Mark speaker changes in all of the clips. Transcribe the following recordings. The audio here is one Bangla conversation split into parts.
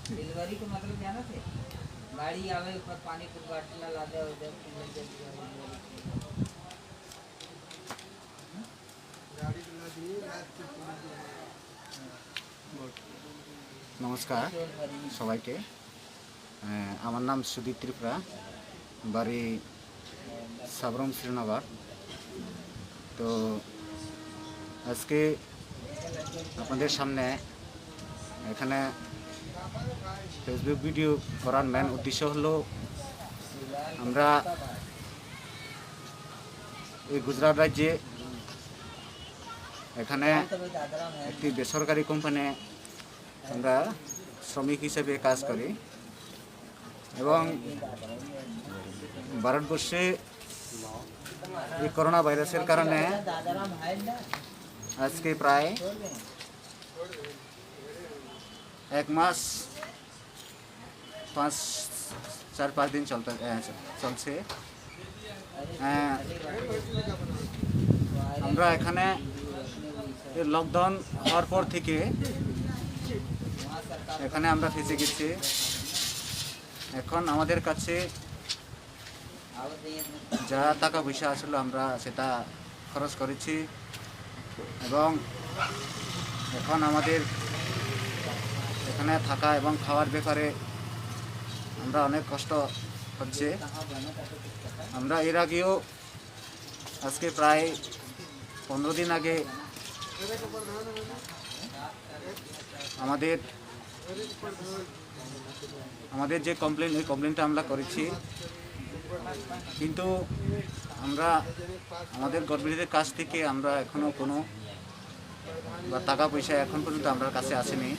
Speaker 1: डिलीवरी का मतलब जाना थे गाड़ी आवे ऊपर पानी पूरी बाटला ला दे उधर
Speaker 2: नमस्कार सबाइके আমার নাম সুদীপ ত্রিপুরা বাড়ি সাবরম শ্রীনগর। তো আজকে আপনাদের সামনে এখানে ফেসবুক ভিডিও করার মেন উদ্দেশ্য হলো আমরা এই গুজরাট রাজ্যে এখানে একটি বেসরকারি কোম্পানি আমরা শ্রমিক হিসেবে কাজ করি এবং ভারতবর্ষে এই করোনা ভাইরাসের কারণে আজকে প্রায় 1 মাস 4-5 দিন চলছে। আমরা এখানে লকডাউন হওয়ার পর থেকে এখানে আমরা ফেসে গেছি। এখন আমাদের কাছে যা টাকা পয়সা আসলে আমরা সেটা খরচ করেছি এবং এখন আমাদের এখানে থাকা এবং খাওয়ার ব্যাপারে আমরা অনেক কষ্ট হচ্ছে। আমরা এর আগেও আজকে প্রায় 15 দিন আগে আমাদের যে কমপ্লেন ওই কমপ্লেনটা আমরা করেছি, কিন্তু আমরা আমাদের গভর্নমেন্টের কাছ থেকে আমরা এখনো কোনো বা টাকা পয়সা এখন পর্যন্ত আমার কাছে আসেনি।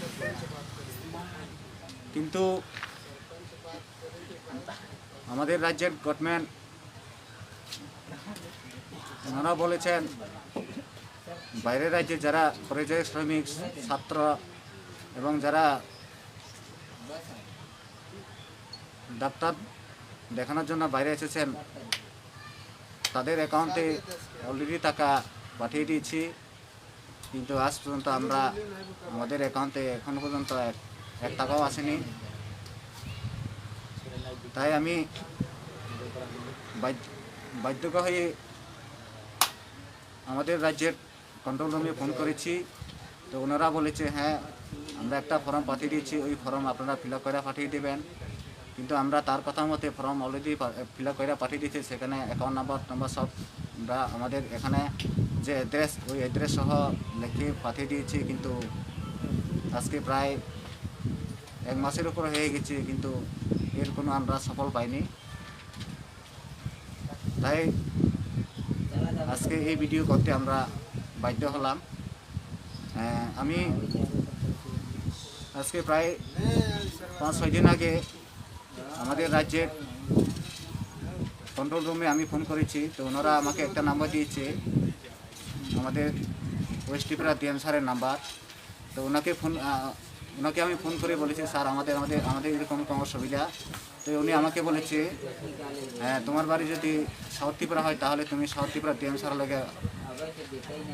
Speaker 2: কিন্তু আমাদের রাজ্যের গভর্নমেন্ট ওনারা বলেছেন বাইরের রাজ্যে যারা পরিযায়ী শ্রমিক ছাত্র এবং যারা ডাক্তার দেখানোর জন্য বাইরে এসেছেন তাদের অ্যাকাউন্টে অলরেডি টাকা পাঠিয়ে দিয়েছি, কিন্তু আজ পর্যন্ত আমরা আমাদের অ্যাকাউন্টে এখন পর্যন্ত এক টাকাও আসেনি। তাই আমি বাধ্য হয়ে আমাদের রাজ্যের কন্ট্রোল রুমে ফোন করেছি। তো ওনারা বলেছে হ্যাঁ আমরা একটা ফর্ম পাঠিয়ে দিয়েছি, ওই ফর্ম আপনারা ফিল আপ করে পাঠিয়ে দেবেন। কিন্তু আমরা তার কথা মতে ফর্ম অলরেডি ফিল আপ করে পাঠিয়ে দিয়েছি, সেখানে অ্যাকাউন্ট নাম্বার সব আমরা আমাদের এখানে যে অ্যাড্রেস ওই অ্যাড্রেস সহ লিখে পাঠিয়ে দিয়েছি। কিন্তু আজকে প্রায় 1 মাসের উপর হয়ে গেছে, কিন্তু এর কোনো আমরা সফল পাইনি। তাই আজকে এই ভিডিও করতে আমরা বাধ্য হলাম। আমি আজকে প্রায় 5-6 দিন আগে আমাদের রাজ্যের কন্ট্রোল রুমে আমি ফোন করেছি। তো ওনারা আমাকে একটা নাম্বার দিয়েছে, আমাদের ওয়েস্ট ত্রিপুরা ডিএম স্যারের নাম্বার। তো ওনাকে আমি ফোন করে বলেছি স্যার আমাদের এরকম অসুবিধা। তো উনি আমাকে বলেছে হ্যাঁ তোমার বাড়ি যদি সাউথ ত্রিপুরা হয় তাহলে তুমি সাউথ ত্রিপুরা ডিএম স্যারের লগে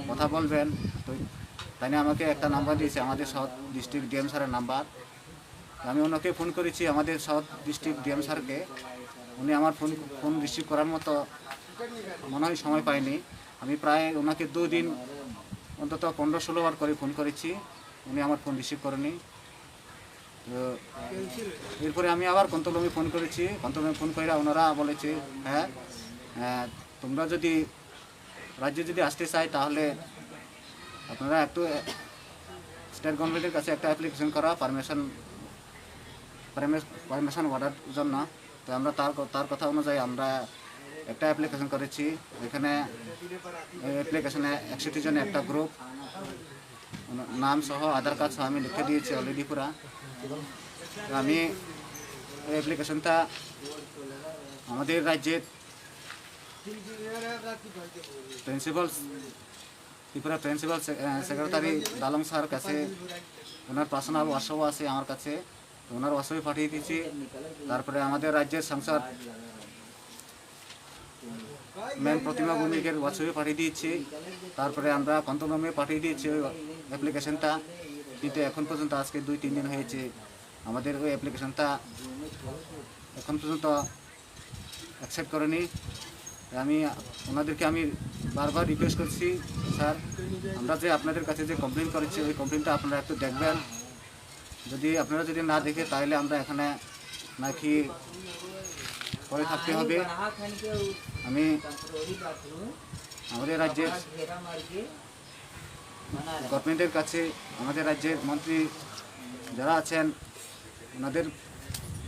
Speaker 2: কথা বলবেন। তো তাই আমাকে একটা নাম্বার দিয়েছে, আমাদের সাউথ ডিস্ট্রিক্ট ডিএম স্যারের নাম্বার। আমি ওনাকে ফোন করেছি আমাদের সাউথ ডিস্ট্রিক্ট ডিএম স্যারকে। উনি আমার ফোন রিসিভ করার মতো মনে হয় সময় পাইনি। আমি প্রায় ওনাকে 2 দিন অন্তত 15-16 বার করে ফোন করেছি, উনি আমার ফোন রিসিভ করেনি। তো এরপরে আমি আবার কন্ট্রোল রুমে ফোন করেছি। কন্ট্রোল রুমে ফোন করে ওনারা বলেছে হ্যাঁ তোমরা যদি রাজ্যে যদি আসতে চাই তাহলে আপনারা একটু স্টেট গভর্নমেন্টের কাছে একটা অ্যাপ্লিকেশন করা পারমিশন অর্ডার জন্য। তো আমরা তার কথা অনুযায়ী আমরা একটা অ্যাপ্লিকেশন করেছি। এখানে অ্যাপ্লিকেশনে 61 জনের একটা গ্রুপ, নাম সহ আধার কার্ড সহ আমি লিখে দিয়েছি অলরেডি পুরা। আমি এই অ্যাপ্লিকেশনটা আমাদের রাজ্যের Tripura principal secretary Dalong sir কাছে ওনার পার্সোনাল হোয়াটসঅ্যাপ আছে আমার কাছে, ওনার হোয়াটসঅ্যাপে পাঠিয়ে দিয়েছি। তারপরে আমাদের রাজ্যের সাংসদ ম্যাম প্রতিমা ভৌমিকের হোয়াটসঅ্যাপে পাঠিয়ে দিয়েছি। তারপরে আমরা কন্ট্রোল রুমে পাঠিয়ে দিয়েছি ওই অ্যাপ্লিকেশনটা। কিন্তু এখন পর্যন্ত আজকে 2-3 দিন হয়েছে আমাদের ওই অ্যাপ্লিকেশনটা এখন পর্যন্ত অ্যাকসেপ্ট করেনি। আমি ওনাদেরকে বারবার রিকোয়েস্ট করছি, স্যার আমরা যে আপনাদের কাছে যে কমপ্লেন করেছি ওই কমপ্লেনটা আপনারা একটু দেখবেন। আপনারা যদি না দেখে তাহলে আমরা এখানে নাকি পরে থাকতে হবে। আমি আমাদের রাজ্যের গভর্নমেন্টের কাছে, আমাদের রাজ্যের মন্ত্রী যারা আছেন ওনাদের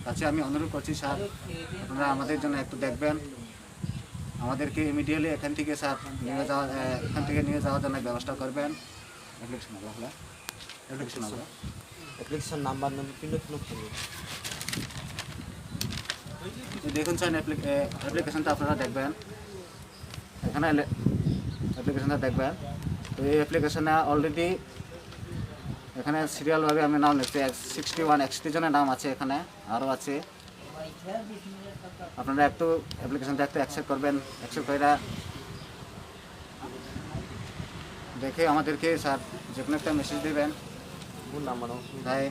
Speaker 2: কাছে আমি অনুরোধ করছি, স্যার আপনারা আমাদের জন্য একটু দেখবেন, আমাদেরকে ইমিডিয়েটলি এখান থেকে নিয়ে যাওয়ার জন্য ব্যবস্থা করবেন।
Speaker 3: অ্যাপ্লিকেশন নাম্বার
Speaker 2: দেখুন স্যার অ্যাপ্লিকেশনটা আপনারা দেখবেন, এখানে অ্যাপ্লিকেশনটা দেখবেন। তো এই অ্যাপ্লিকেশনে অলরেডি এখানে সিরিয়ালভাবে আমি নাম লিখছি, 61 জনের নাম আছে, এখানে আরও আছে। আপনারা একটু অ্যাপ্লিকেশনটা একটু অ্যাকসেপ্ট করবেন, অ্যাকসেপ্ট করে দেখে আমাদেরকে স্যার যে কোনো একটা মেসেজ দেবেন। তাই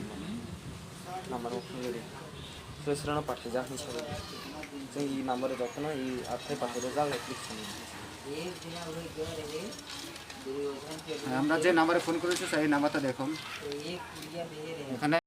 Speaker 3: सोरनो पार्टी जा हिसाबै जों इ नाम्बार दखना इ आखाइ पार्टी जा एप्लिकेशन
Speaker 2: আমরা যে নাম্বারে ফোন করেছি সেই নাম্বারটা দেখুন এখানে।